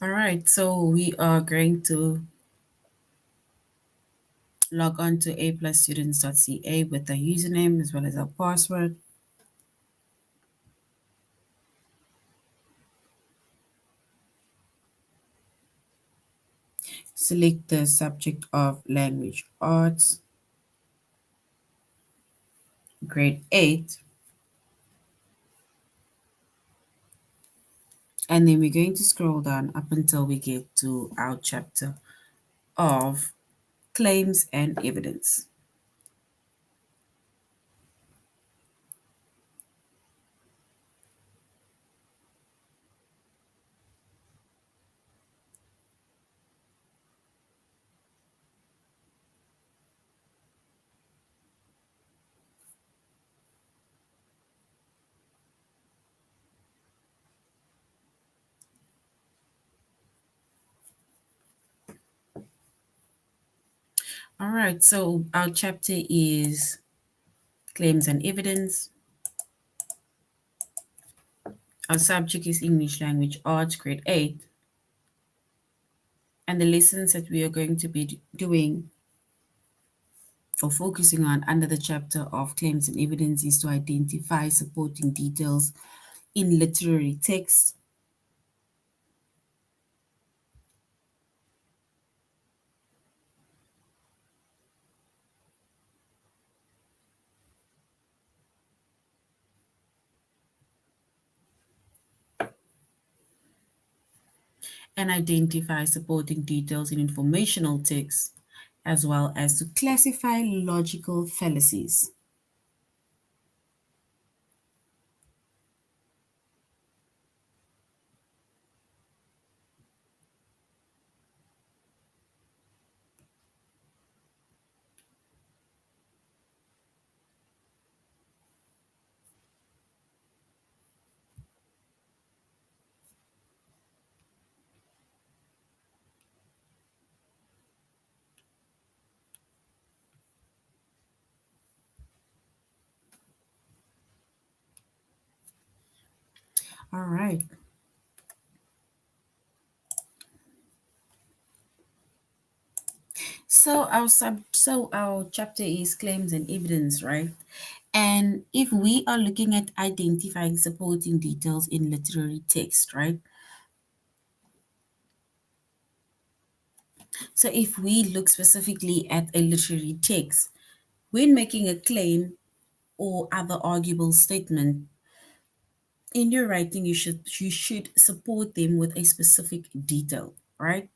All right, so we are going to log on to aplusstudents.ca with our username as well as our password. Select the subject of language arts, grade 8, and then we're going to scroll down up until we get to our chapter of claims and evidence. All right, so our chapter is claims and evidence. Our subject is English language arts, grade 8. And the lessons that we are going to be doing or focusing on under the chapter of claims and evidence is to identify supporting details in literary text, and identify supporting details in informational text, as well as to classify logical fallacies. All right. So our chapter is claims and evidence, right? And if we are looking at identifying supporting details in literary text, right? So if we look specifically at a literary text, when making a claim or other arguable statement in your writing, you should support them with a specific detail, right?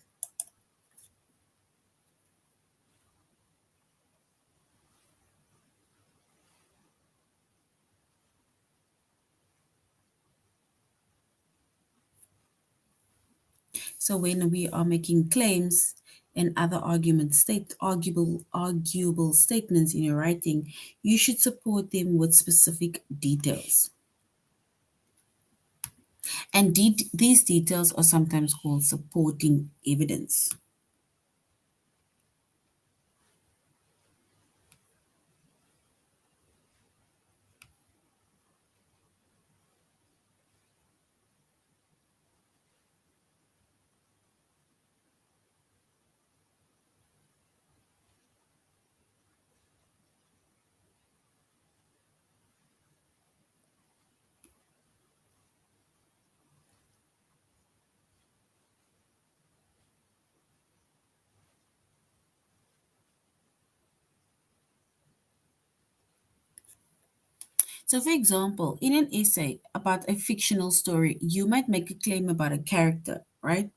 So when we are making claims and other arguable statements in your writing, you should support them with specific details. And these details are sometimes called supporting evidence. So, for example, in an essay about a fictional story, you might make a claim about a character, right?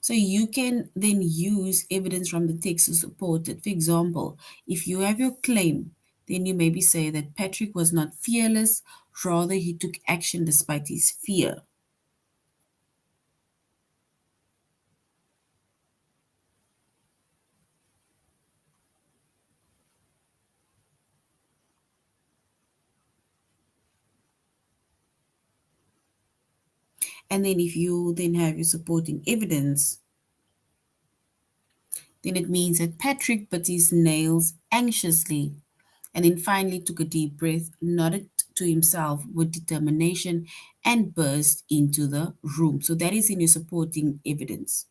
So, you can then use evidence from the text to support it. For example, if you have your claim, then you maybe say that Patrick was not fearless, rather, he took action despite his fear. And then, if you then have your supporting evidence, then it means that Patrick bit his nails anxiously and then finally took a deep breath, nodded to himself with determination, and burst into the room. So that is in your supporting evidence.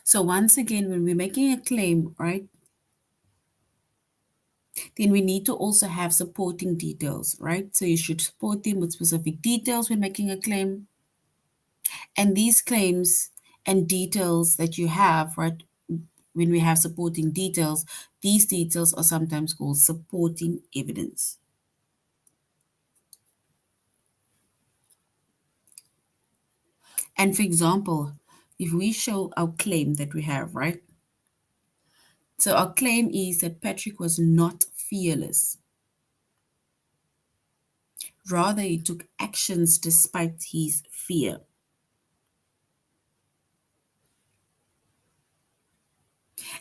So once again, when we're making a claim, right, then we need to also have supporting details, right? So you should support them with specific details when making a claim. And these claims and details that you have, right, when we have supporting details, these details are sometimes called supporting evidence. And for example, if we show our claim that we have, right? So our claim is that Patrick was not fearless. Rather, he took actions despite his fear.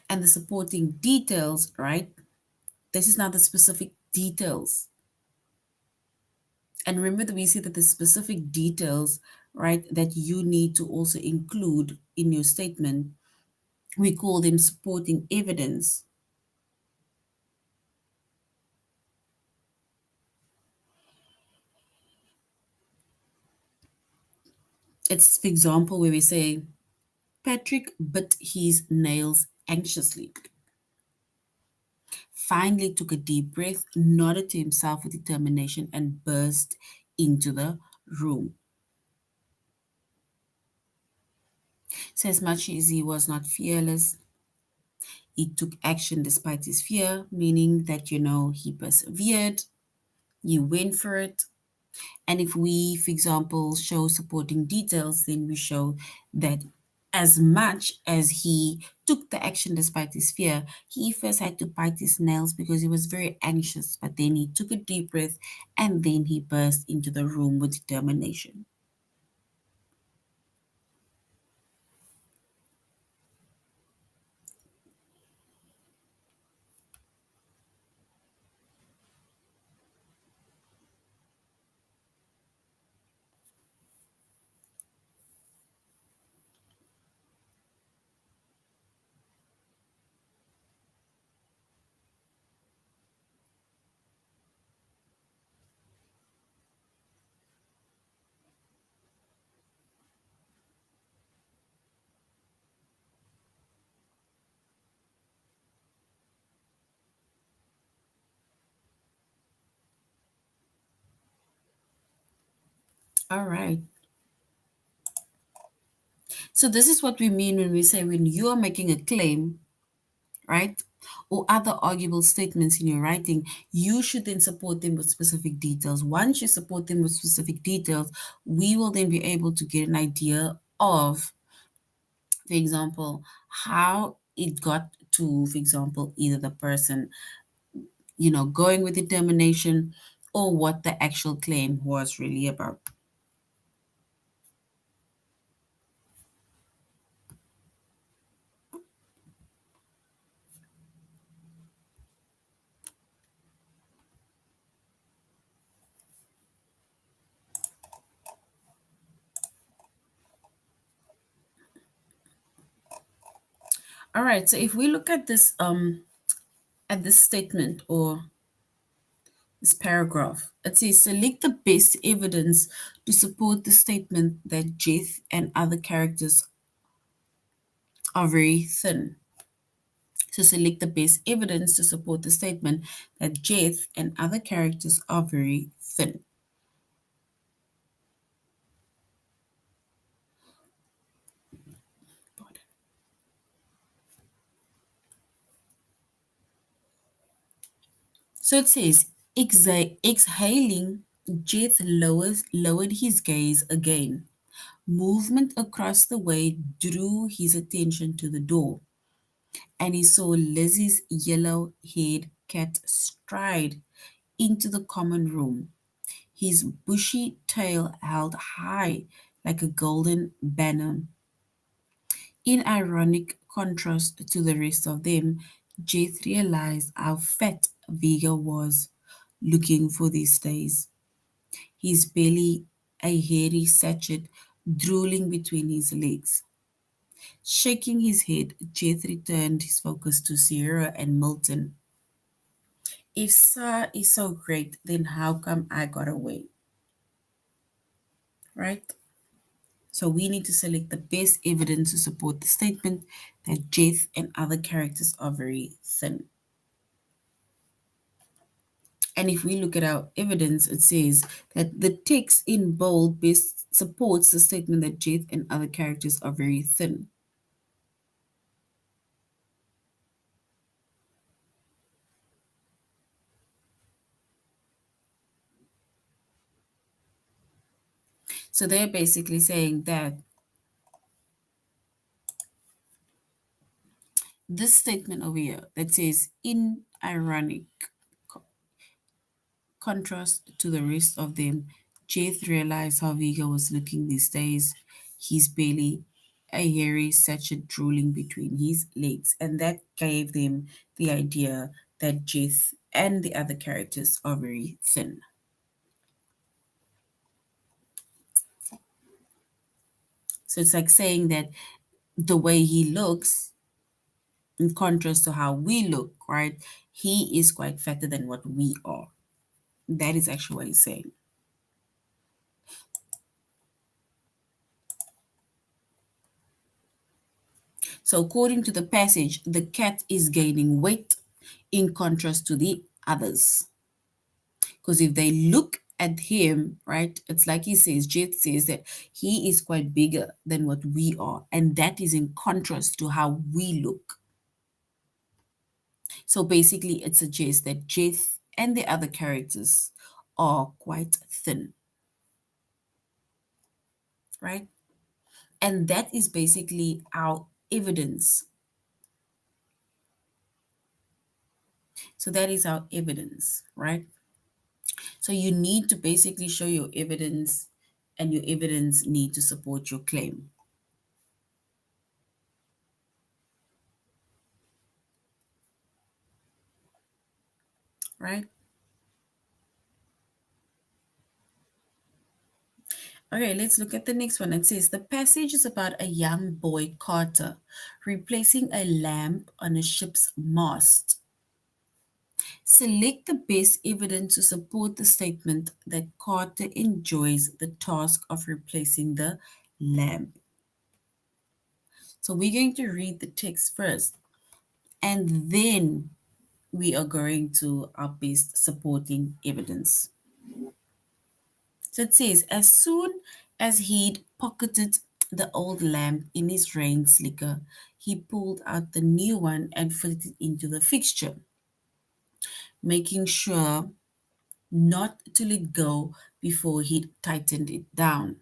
And the supporting details, right? This is now the specific details. And remember that we see that the specific details, right, that you need to also include in your statement, we call them supporting evidence. It's, for example, where we say, Patrick bit his nails anxiously, finally took a deep breath, nodded to himself with determination, and burst into the room. So, as much as he was not fearless, he took action despite his fear, meaning that, he persevered, he went for it. And if we, for example, show supporting details, then we show that as much as he took the action despite his fear, he first had to bite his nails because he was very anxious, but then he took a deep breath and then he burst into the room with determination. All right. So this is what we mean when we say when you are making a claim, right? Or other arguable statements in your writing, you should then support them with specific details. Once you support them with specific details, we will then be able to get an idea of, for example, how it got to, for example, either the person, going with determination or what the actual claim was really about. All right, so if we look at this statement or this paragraph. It says select the best evidence to support the statement that Jeff and other characters are very thin. So select the best evidence to support the statement that Jeff and other characters are very thin. So it says exhaling, Jeff lowered his gaze again. Movement across the way drew his attention to the door, and he saw Lizzie's yellow haired cat stride into the common room, his bushy tail held high like a golden banner. In ironic contrast to the rest of them, Jeth realized how fat Vega was looking for these days. His belly a hairy sachet drooling between his legs. Shaking his head, Jeth returned his focus to Sierra and Milton. If Sa is so great, then how come I got away? Right? So we need to select the best evidence to support the statement that Jeth and other characters are very thin. And if we look at our evidence, it says that the text in bold best supports the statement that Jeth and other characters are very thin. So they're basically saying that this statement over here that says in ironic contrast to the rest of them, Jeth realized how Vega was looking these days, his belly a hairy sachet drooling between his legs, and that gave them the idea that Jeth and the other characters are very thin. So it's like saying that the way he looks, in contrast to how we look, right? He is quite fatter than what we are. That is actually what he's saying. So, according to the passage, the cat is gaining weight in contrast to the others. Because if they look at him, right, it's like he says, Jet says that he is quite bigger than what we are. And that is in contrast to how we look. So, basically, it suggests that Jet and the other characters are quite thin, right? And that is basically our evidence. So, that is our evidence, right? So you need to basically show your evidence, and your evidence need to support your claim, right? Okay, let's look at the next one. It says the passage is about a young boy, Carter, replacing a lamp on a ship's mast. Select the best evidence to support the statement that Carter enjoys the task of replacing the lamp. So we're going to read the text first, and then we are going to our best supporting evidence. So it says, as soon as he'd pocketed the old lamp in his rain slicker, he pulled out the new one and fitted it into the fixture, making sure not to let go before he'd tightened it down.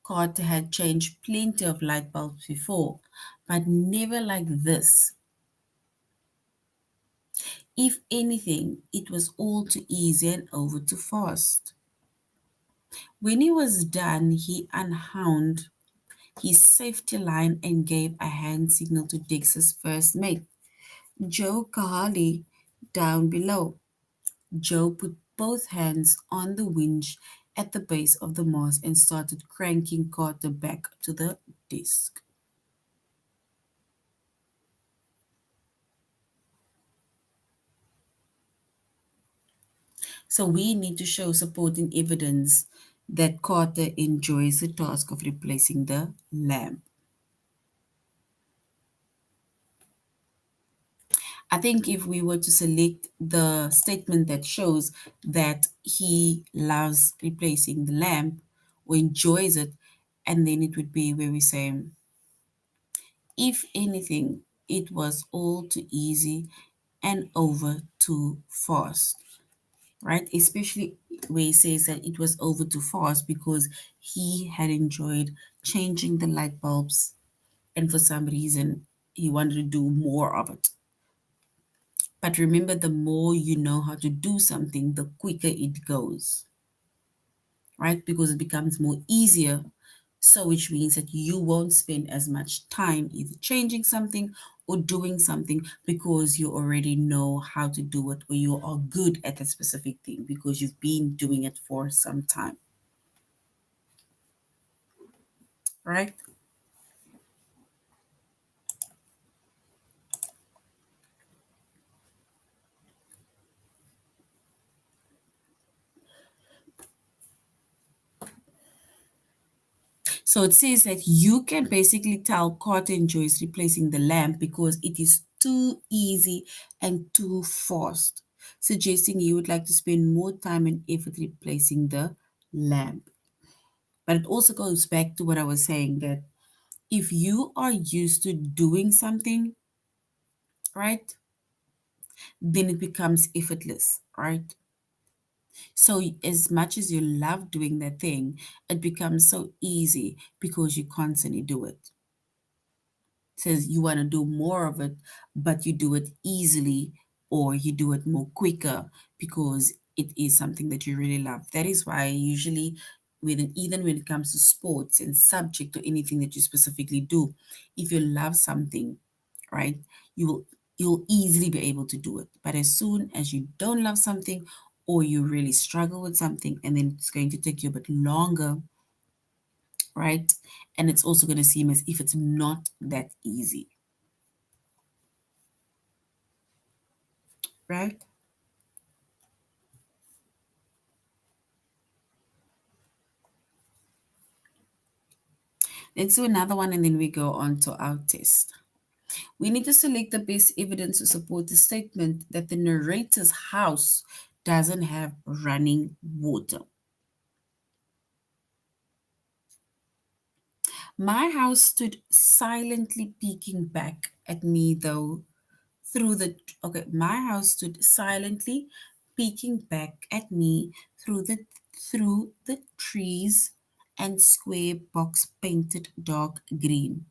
Carter had changed plenty of light bulbs before, but never like this. If anything, it was all too easy and over too fast. When he was done, he unwound his safety line and gave a hand signal to Dix's first mate, Joe Kahali, down below. Joe put both hands on the winch at the base of the mast and started cranking Carter back to the desk. So we need to show supporting evidence that Carter enjoys the task of replacing the lamp. I think if we were to select the statement that shows that he loves replacing the lamp or enjoys it, and then it would be where we say, if anything, it was all too easy and over too fast, right? Especially where he says that it was over too fast because he had enjoyed changing the light bulbs, and for some reason, he wanted to do more of it. But remember, the more you know how to do something, the quicker it goes, right? Because it becomes more easier So, which means that you won't spend as much time either changing something or doing something because you already know how to do it or you are good at that specific thing because you've been doing it for some time, right? So it says that you can basically tell cotton joy is replacing the lamp because it is too easy and too fast, suggesting you would like to spend more time and effort replacing the lamp. But it also goes back to what I was saying that if you are used to doing something, right, then it becomes effortless, right? So as much as you love doing that thing, it becomes so easy because you constantly do it. Says you want to do more of it, but you do it easily or you do it more quicker because it is something that you really love. That is why usually even when it comes to sports and subject or anything that you specifically do, if you love something, right, you will you'll easily be able to do it. But as soon as you don't love something or you really struggle with something and then it's going to take you a bit longer, right? And it's also going to seem as if it's not that easy, right? Let's do another one and then we go on to our test. We need to select the best evidence to support the statement that the narrator's house doesn't have running water. My house stood silently peeking back at me though through the okay, my house stood silently peeking back at me through the trees and square box painted dark green.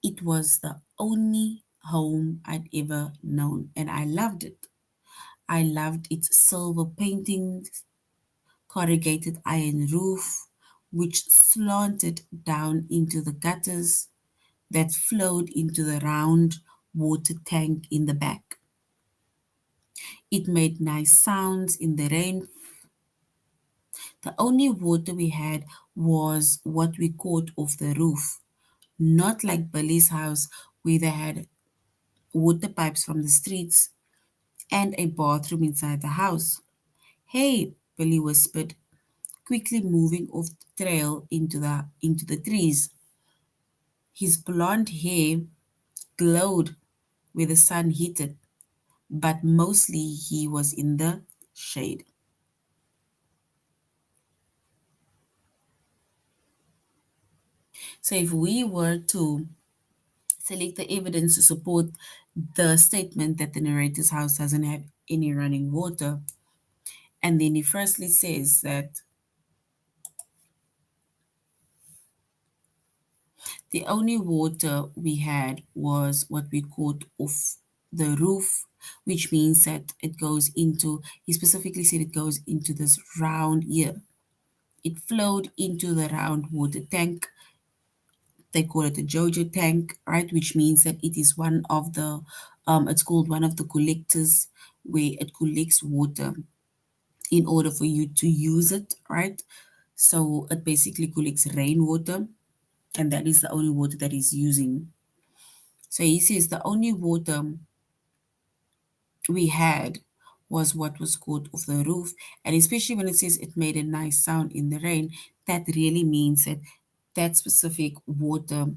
It was the only home I'd ever known, and I loved it. I loved its silver paintings, corrugated iron roof, which slanted down into the gutters that flowed into the round water tank in the back. It made nice sounds in the rain. The only water we had was what we caught off the roof, not like Billy's house where they had water pipes from the streets and a bathroom inside the house. Hey, Billy whispered, quickly moving off the trail into the trees. His blonde hair glowed where the sun hit it, but mostly he was in the shade. So if we were to select the evidence to support the statement that the narrator's house doesn't have any running water, and then he firstly says that the only water we had was what we caught off the roof, which means that it goes into, he specifically said it goes into this round here. It flowed into the round water tank. They call it a Jojo tank, right? Which means that it is one of the, it's called one of the collectors where it collects water in order for you to use it, right? So it basically collects rainwater, and that is the only water that he's using. So he says the only water we had was what was caught off the roof. And especially when it says it made a nice sound in the rain, that really means that that specific water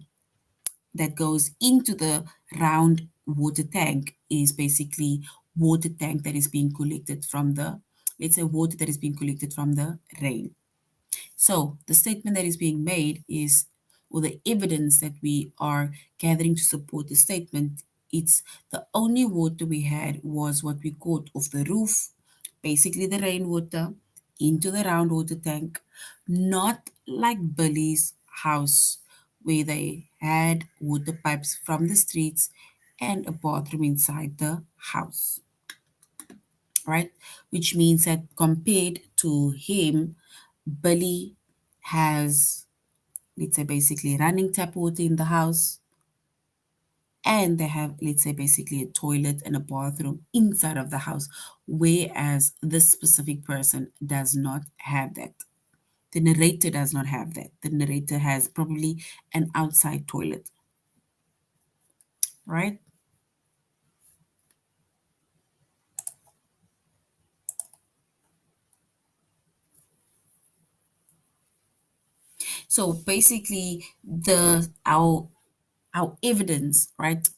that goes into the round water tank is basically water tank that is being collected from the, let's say, water that is being collected from the rain. So the statement that is being made is, or the evidence that we are gathering to support the statement, it's the only water we had was what we caught off the roof, basically the rainwater, into the round water tank, not like Billy's house where they had water pipes from the streets and a bathroom inside the house, right? Which means that compared to him, Billy has let's say, basically running tap water in the house, and they have, let's say, basically a toilet and a bathroom inside of the house, whereas this specific person does not have that. The narrator does not have that. The narrator has probably an outside toilet, right? So basically, our evidence, right?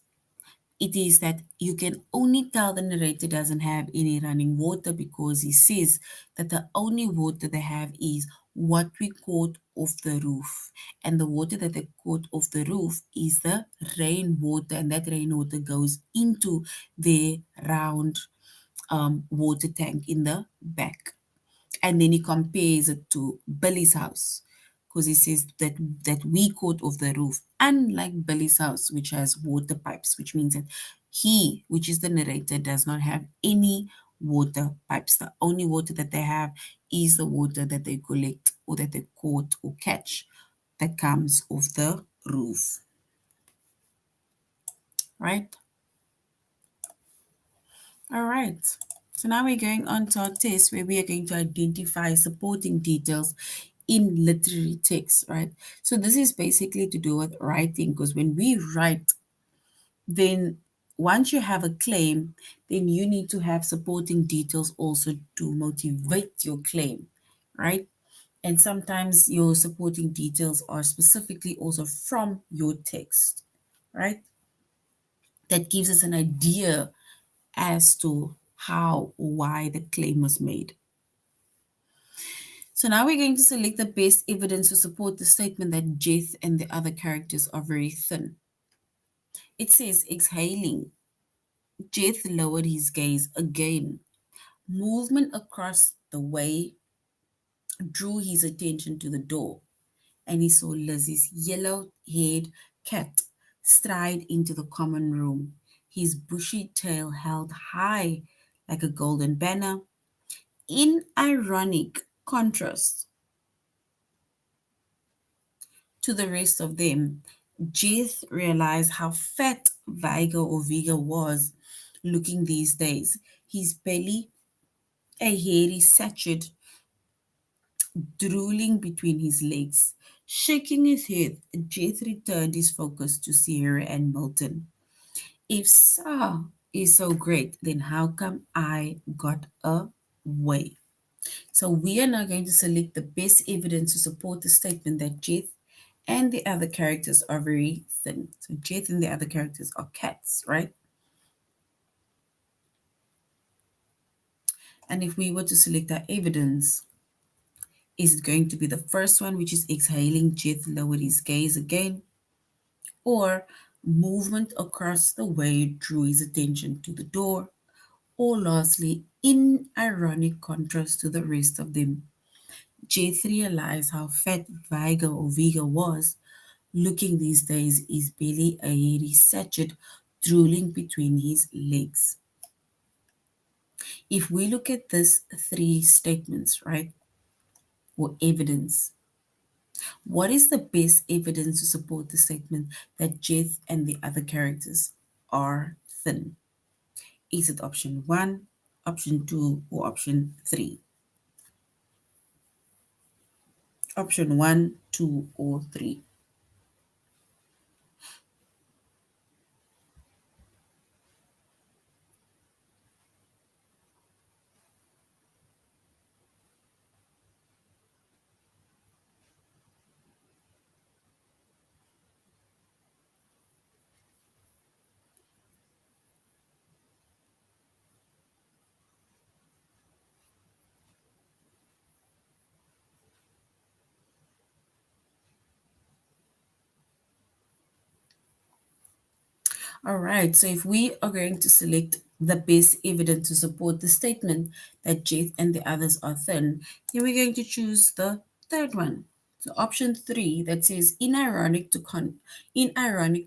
It is that you can only tell the narrator doesn't have any running water because he says that the only water they have is what we caught off the roof. And the water that they caught off the roof is the rainwater, and that rainwater goes into the round water tank in the back. And then he compares it to Billy's house because he says that we caught off the roof, unlike Billy's house, which has water pipes, which means that he, which is the narrator, does not have any water pipes. The only water that they have is the water that they collect or that they caught or catch that comes off the roof, right? All right. So now we're going on to our test where we are going to identify supporting details in literary text, right? So this is basically to do with writing because when we write, then once you have a claim, then you need to have supporting details also to motivate your claim, right? And sometimes your supporting details are specifically also from your text, right? That gives us an idea as to how or why the claim was made. So now we're going to select the best evidence to support the statement that Jeth and the other characters are very thin. It says, exhaling, Jeth lowered his gaze again. Movement across the way drew his attention to the door, and he saw Lizzie's yellow haired cat stride into the common room, his bushy tail held high like a golden banner. In ironic contrast to the rest of them, Jeth realized how fat Vigo or Vigo was looking these days. His belly, a hairy sachet drooling between his legs. Shaking his head, Jeth returned his focus to Sierra and Milton. If Sa is so great, then how come I got away? So we are now going to select the best evidence to support the statement that Jeth and the other characters are very thin. So Jeth and the other characters are cats, right? And if we were to select our evidence, is it going to be the first one, which is exhaling, Jeth lowered his gaze again, or movement across the way drew his attention to the door, or lastly, in ironic contrast to the rest of them, Jeth realized how fat Vigo or Vigo was looking these days, his belly a hairy sachet drooling between his legs. If we look at these three statements, right, or evidence, what is the best evidence to support the statement that Jeth and the other characters are thin? Is it option one, option two, or option three? Option one, two, or three. All right, so if we are going to select the best evidence to support the statement that Jeth and the others are thin, then we're going to choose the third one. So option three that says in ironic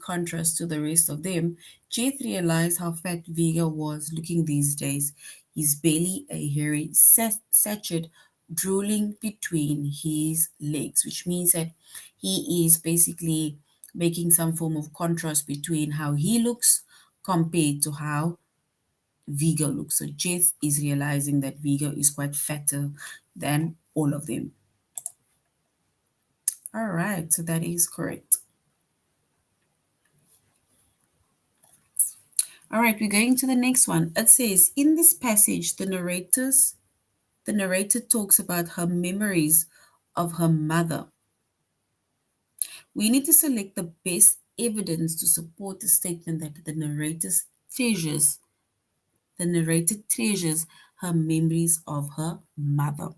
contrast to the rest of them, Jeth realized how fat Vigo was looking these days. His belly a hairy sachet drooling between his legs, which means that he is basically making some form of contrast between how he looks compared to how Vigo looks. So Jess is realizing that Vigo is quite fatter than all of them. All right, so that is correct. All right, we're going to the next one. It says, in this passage, the narrator talks about her memories of her mother. We need to select the best evidence to support the statement that the narrator treasures her memories of her mother.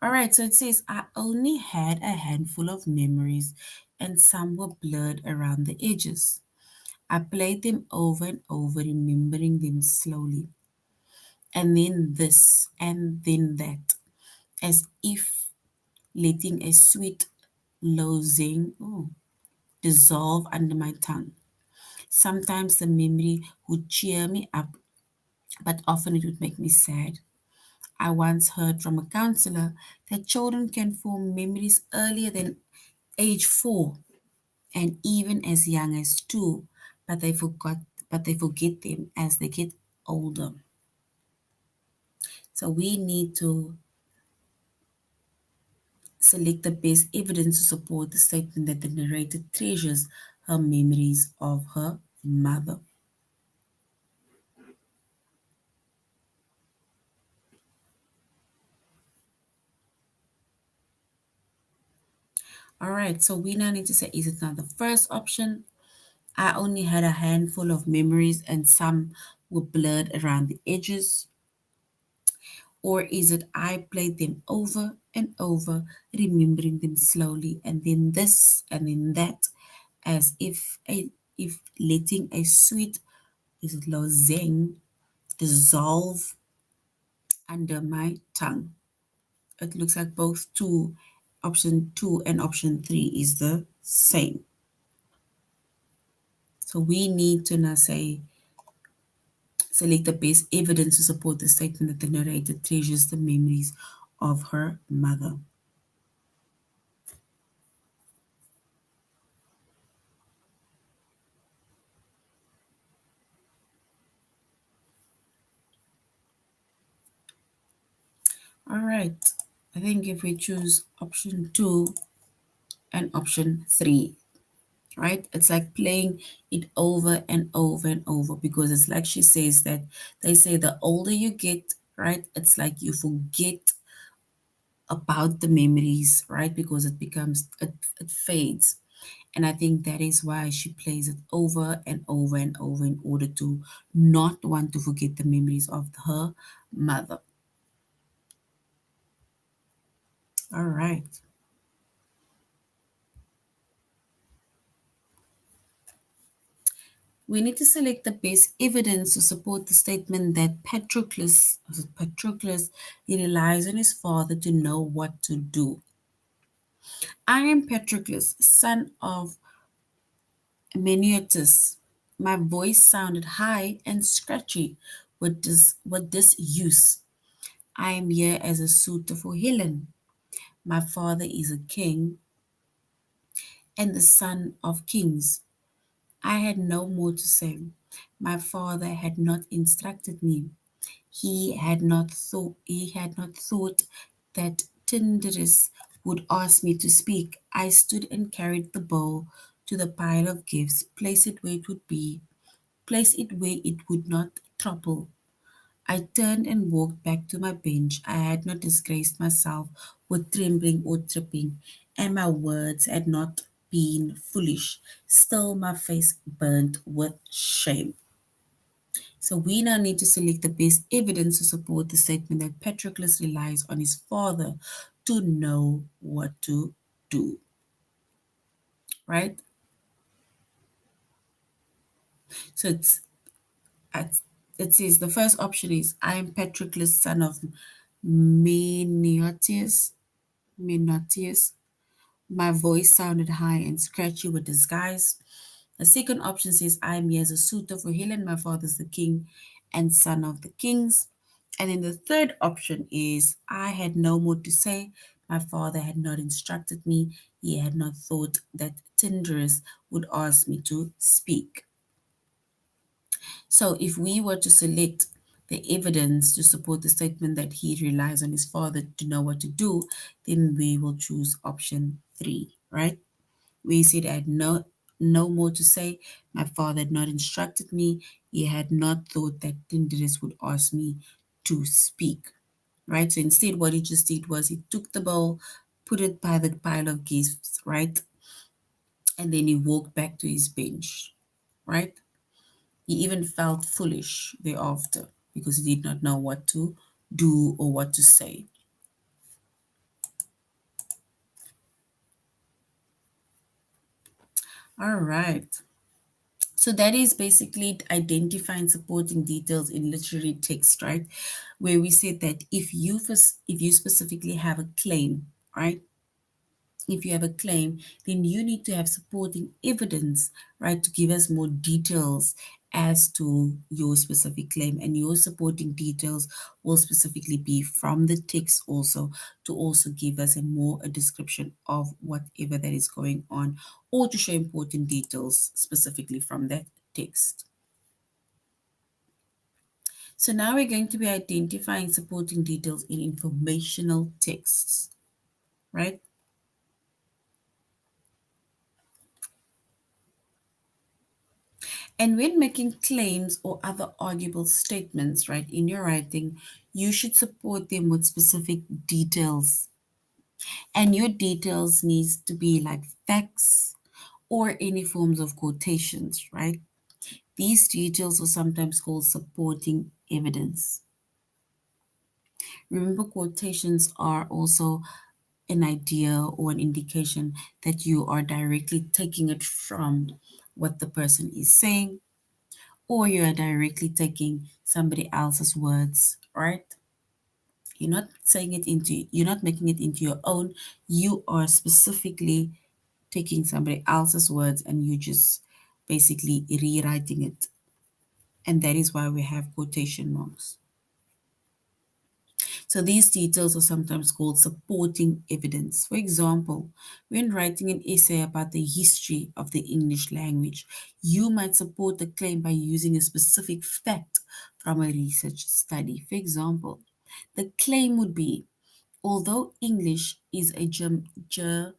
All right, so it says, I only had a handful of memories and some were blurred around the edges. I played them over and over, remembering them slowly. And then this, and then that, as if letting a sweet lozenge dissolve under my tongue. Sometimes the memory would cheer me up, but often it would make me sad. I once heard from a counselor that children can form memories earlier than age 4 and even as young as 2, but they forget them as they get older. So we need to select the best evidence to support the statement that the narrator treasures her memories of her mother. All right, so we now need to say, is it now the first option? I only had a handful of memories and some were blurred around the edges. Or is it I played them over and over, remembering them slowly, and then this and then that, as if letting a sweet is it lozenge dissolve under my tongue. It looks like both two, option 2 and option 3 is the same. So we need to now say, select the best evidence to support the statement that the narrator treasures the memories of her mother. All right. I think if we choose option 2 and option 3, right? It's like playing it over and over and over because it's like she says that they say the older you get, right? It's like you forget about the memories, right? Because it fades. And I think that is why she plays it over and over and over in order to not want to forget the memories of her mother. All right. We need to select the best evidence to support the statement that Patroclus, he relies on his father to know what to do. I am Patroclus, son of Meniotus. My voice sounded high and scratchy with this use. I am here as a suitor for Helen. My father is a king and the son of kings. I had no more to say. My father had not instructed me. He had not thought that Tyndareus would ask me to speak. I stood and carried the bowl to the pile of gifts, place it where it would not topple. I turned and walked back to my bench. I had not disgraced myself with trembling or tripping, and my words had not been foolish. Still, my face burned with shame. So we now need to select the best evidence to support the statement that Patroclus relies on his father to know what to do, right? So at, it says the first option is I am Patroclus, son of Menoetius. Menoetius. My voice sounded high and scratchy with disguise. The second option says I am here as a suitor for Helen. My father is the king and son of the kings. And then the third option is I had no more to say. My father had not instructed me. He had not thought that Tyndarus would ask me to speak. So if we were to select the evidence to support the statement that he relies on his father to know what to do, then we will choose option 3, right? We said I had no more to say. My father had not instructed me. He had not thought that Tyndarus would ask me to speak, right? So instead, what he just did was he took the bowl, put it by the pile of gifts, right? And then he walked back to his bench, right? He even felt foolish thereafter because he did not know what to do or what to say. All right. So that is basically identifying supporting details in literary text, right? Where we said that if you specifically have a claim, right? If you have a claim, then you need to have supporting evidence, right, to give us more details as to your specific claim. And your supporting details will specifically be from the text also to also give us a description of whatever that is going on or to show important details specifically from that text. So now we're going to be identifying supporting details in informational texts, right? And when making claims or other arguable statements, right, in your writing, you should support them with specific details. And your details needs to be like facts or any forms of quotations, right? These details are sometimes called supporting evidence. Remember, quotations are also an idea or an indication that you are directly taking it from what the person is saying, or you are directly taking somebody else's words, right? You're not making it into your own. You are specifically taking somebody else's words and you just basically rewriting it. And that is why we have quotation marks. So these details are sometimes called supporting evidence. For example, when writing an essay about the history of the English language, you might support the claim by using a specific fact from a research study. For example, the claim would be, although English is a Germanic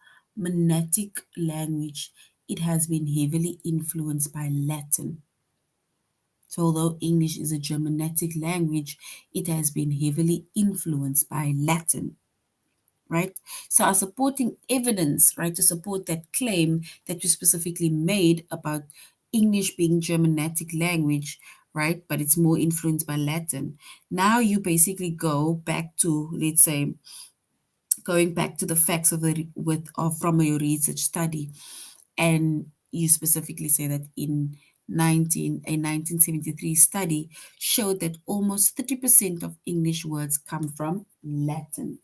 language, it has been heavily influenced by Latin. So, although English is a Germanic language, it has been heavily influenced by Latin, right? So, our supporting evidence, right, to support that claim that you specifically made about English being Germanic language, right, but it's more influenced by Latin. Now you basically go back to, let's say, going back to the facts of from your research study, and you specifically say that a 1973 study showed that almost 30% of English words come from Latin.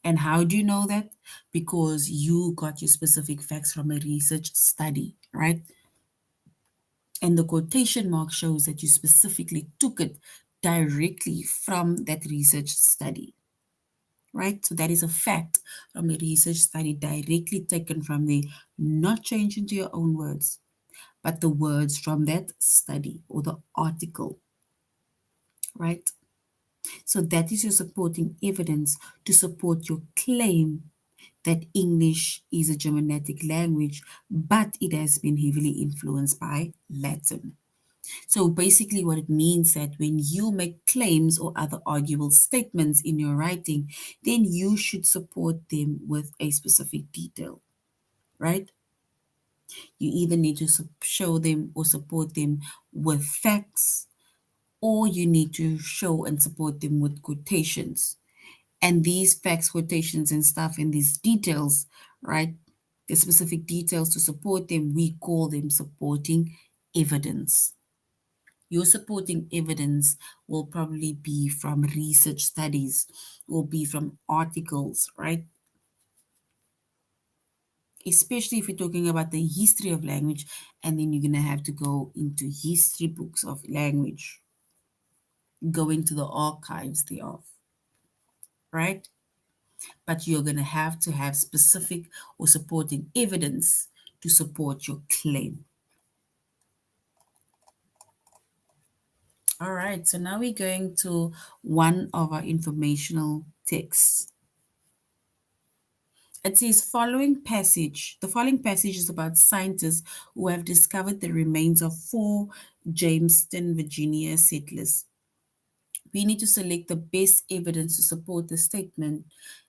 And how do you know that? Because you got your specific facts from a research study, right? And the quotation mark shows that you specifically took it directly from that research study, right? So that is a fact from a research study directly taken from the, not changed into your own words, but the words from that study or the article, right? So that is your supporting evidence to support your claim that English is a Germanic language, but it has been heavily influenced by Latin. So basically, what it means that when you make claims or other arguable statements in your writing, then you should support them with a specific detail, right? You either need to show them or support them with facts, or you need to show and support them with quotations. And these facts, quotations, and stuff, and these details, right? The specific details to support them, we call them supporting evidence. Your supporting evidence will probably be from research studies, will be from articles, right? Especially if you're talking about the history of language, and then you're going to have to go into history books of language. going to the archives thereof, right? But you're going to have specific or supporting evidence to support your claim. All right, so now we're going to one of our informational texts. It says the following passage is about scientists who have discovered the remains of four Jamestown, Virginia settlers. We need to select the best evidence to support the statement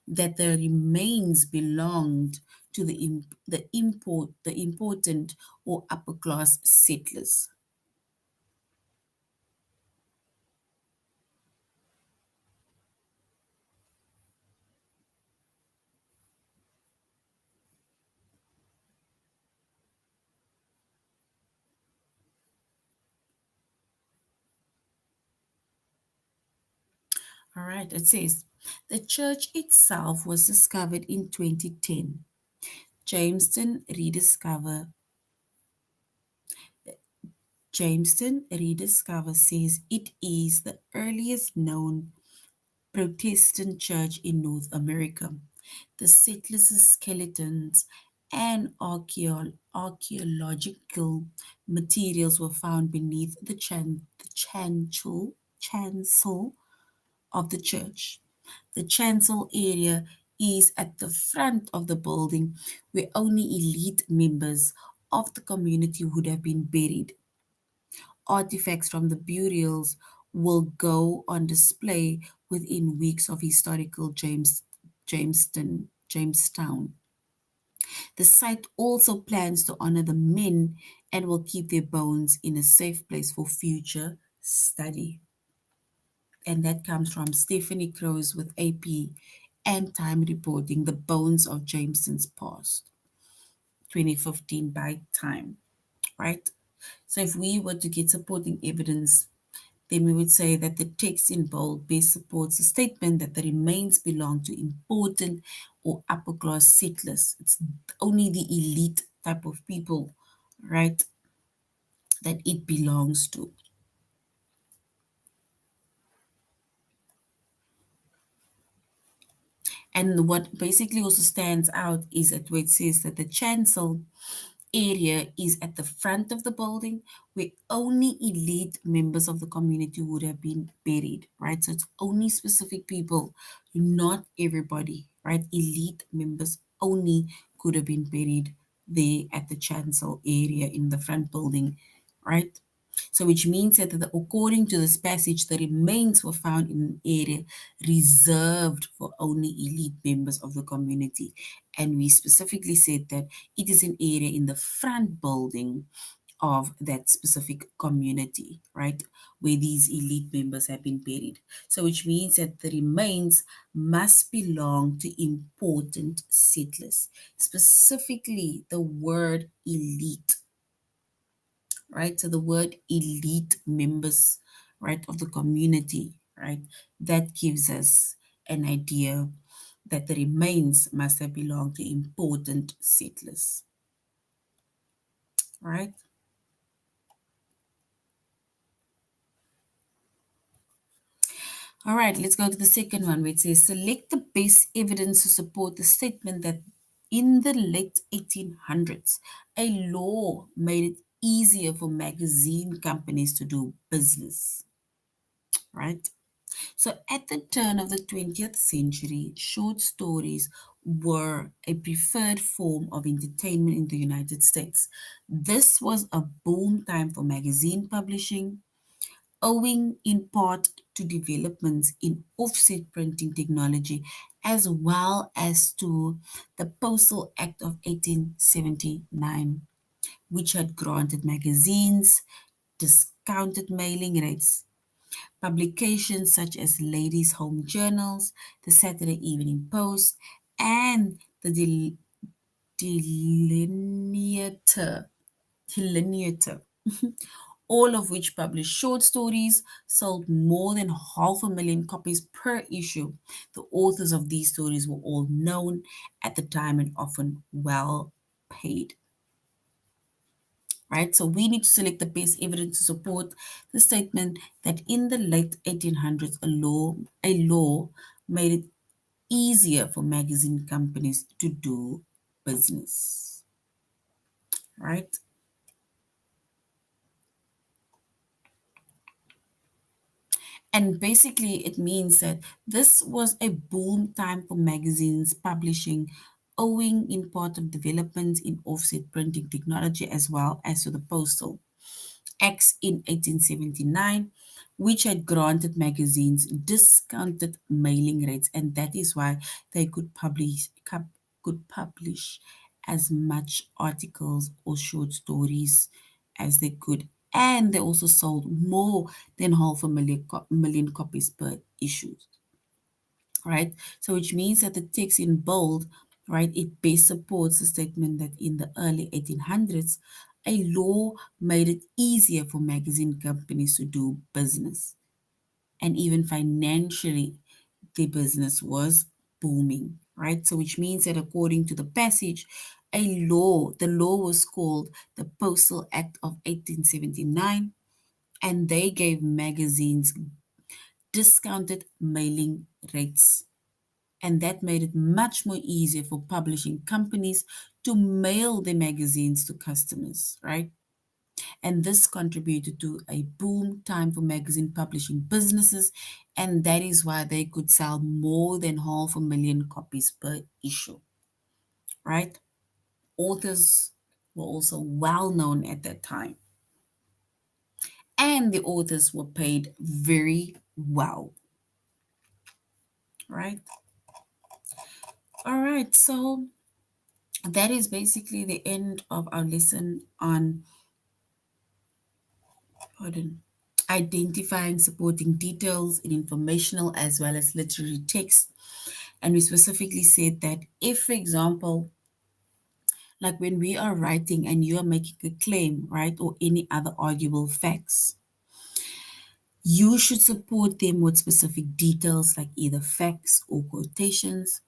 that the remains belonged to the important or upper class settlers. All right, it says the church itself was discovered in 2010. Jamestown Rediscover Jamestown Rediscover says it is the earliest known Protestant church in North America. The settlers' skeletons and archaeological materials were found beneath the chancel of the church. The chancel area is at the front of the building where only elite members of the community would have been buried. Artifacts from the burials will go on display within weeks of historical Jamestown. The site also plans to honor the men and will keep their bones in a safe place for future study. And that comes from Stephanie Crowes with AP and Time reporting The Bones of Jameson's Past, 2015 by Time, right? So if we were to get supporting evidence, then we would say that the text in bold best supports the statement that the remains belong to important or upper class settlers. It's only the elite type of people, right, that it belongs to. And what basically also stands out is that where it says that the chancel area is at the front of the building where only elite members of the community would have been buried, right? So it's only specific people, not everybody, right? Elite members only could have been buried there at the chancel area in the front building, right? So, which means that according to this passage, the remains were found in an area reserved for only elite members of the community. And we specifically said that it is an area in the front building of that specific community, right, where these elite members have been buried. So, which means that the remains must belong to important settlers. Specifically, the word elite, right? So the word elite members, right, of the community, right, that gives us an idea that the remains must have belonged to important settlers, right? All right, let's go to the second one, which says select the best evidence to support the statement that in the late 1800s, a law made it easier for magazine companies to do business, right? So, at the turn of the 20th century, short stories were a preferred form of entertainment in the United States. This was a boom time for magazine publishing, owing in part to developments in offset printing technology as well as to the Postal Act of 1879, which had granted magazines discounted mailing rates. Publications such as Ladies' Home Journals, the Saturday Evening Post, and the Delineator, all of which published short stories, sold more than 500,000 copies per issue. The authors of these stories were all known at the time and often well paid. right? So we need to select the best evidence to support the statement that in the late 1800s, a law made it easier for magazine companies to do business, right? And basically, it means that this was a boom time for magazines publishing, owing in part of developments in offset printing technology as well as to the postal Acts in 1879, which had granted magazines discounted mailing rates, and that is why they could publish as much articles or short stories as they could, and they also sold more than half a million copies per issue, right? So which means that the text in bold, right, it best supports the statement that in the early 1800s, a law made it easier for magazine companies to do business. And even financially, the business was booming, right? So which means that according to the passage, the law was called the Postal Act of 1879, and they gave magazines discounted mailing rates, and that made it much more easier for publishing companies to mail their magazines to customers, right? And this contributed to a boom time for magazine publishing businesses, and that is why they could sell more than half a million copies per issue, right? Authors were also well known at that time, and the authors were paid very well, right? All right, so that is basically the end of our lesson on, pardon, identifying supporting details in informational as well as literary text. And we specifically said that if, for example, like when we are writing and you are making a claim, right, or any other arguable facts, you should support them with specific details like either facts or quotations.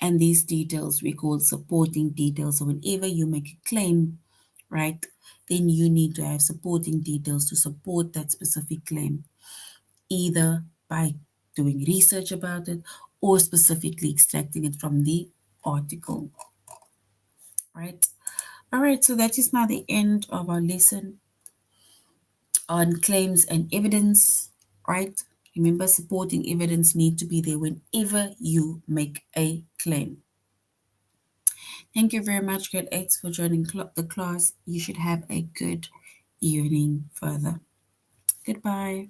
And these details we call supporting details. So whenever you make a claim, right, then you need to have supporting details to support that specific claim, either by doing research about it or specifically extracting it from the article, right? All right, so that is now the end of our lesson on claims and evidence, right? Remember, supporting evidence need to be there whenever you make a claim. Thank you very much, grade 8s, for joining the class. You should have a good evening further. Goodbye.